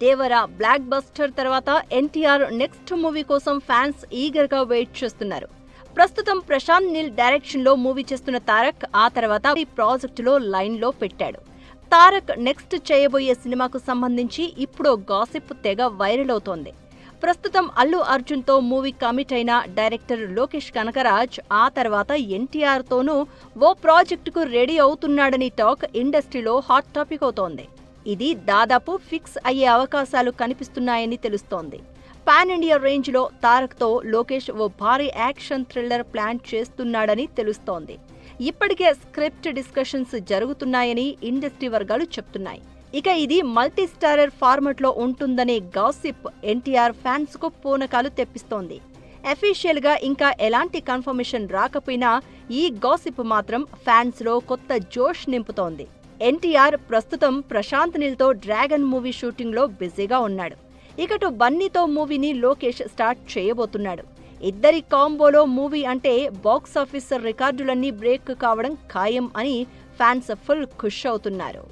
దేవర block buster తర్వాత NTR next movie కోసం fans eager గా వెయిట్ చేస్తున్నారు. ప్రస్తుతం ప్రశాంత్ నీల్ డైరెక్షన్ లో మూవీ చేస్తున్న తారక్ ఆ తర్వాత ఈ ప్రాజెక్టులో లైన్ లో పెట్టాడు. తారక్ నెక్స్ట్ చేయబోయే సినిమాకు సంబంధించి ఇప్పుడు గాసిప్ తెగ వైరల్ అవుతోంది. ప్రస్తుతం అల్లు అర్జున్ తో మూవీ కమిట్ అయిన డైరెక్టర్ లోకేష్ కనకరాజ్ ఆ తర్వాత ఎన్టీఆర్ తోనూ ఓ ప్రాజెక్టుకు రెడీ అవుతున్నాడని టాక్ ఇండస్ట్రీలో హాట్ టాపిక్ అవుతోంది. ఇది దాదాపు ఫిక్స్ అయ్యే అవకాశాలు కనిపిస్తున్నాయని తెలుస్తోంది. పాన్ ఇండియా రేంజ్ లో తారక్ తో లోకేష్ ఓ భారీ యాక్షన్ థ్రిల్లర్ ప్లాన్ చేస్తున్నాడని తెలుస్తోంది. ఇప్పటికే స్క్రిప్ట్ డిస్కషన్స్ జరుగుతున్నాయని ఇండస్ట్రీ వర్గాలు చెప్తున్నాయి. ఇక ఇది మల్టీ స్టారర్ ఫార్మాట్ లో ఉంటుందనే గాసిప్ ఎన్టీఆర్ ఫ్యాన్స్ కు పూనకాలు తెప్పిస్తోంది. అఫీషియల్ గా ఇంకా ఎలాంటి కన్ఫర్మేషన్ రాకపోయినా ఈ గాసిప్ మాత్రం ఫ్యాన్స్ లో కొత్త జోష్ నింపుతోంది. ఎన్టీఆర్ ప్రస్తుతం ప్రశాంత్ నీల్ తో డ్రాగన్ మూవీ షూటింగ్ లో బిజీగా ఉన్నాడు. ఇకటు బన్నీతో మూవీని లోకేష్ స్టార్ట్ చేయబోతున్నాడు. ఇద్దరి కాంబోలో మూవీ అంటే బాక్సాఫీస్ రికార్డులన్నీ బ్రేక్ కావడం ఖాయం అని ఫ్యాన్స్ ఫుల్ ఖుష్ అవుతున్నారు.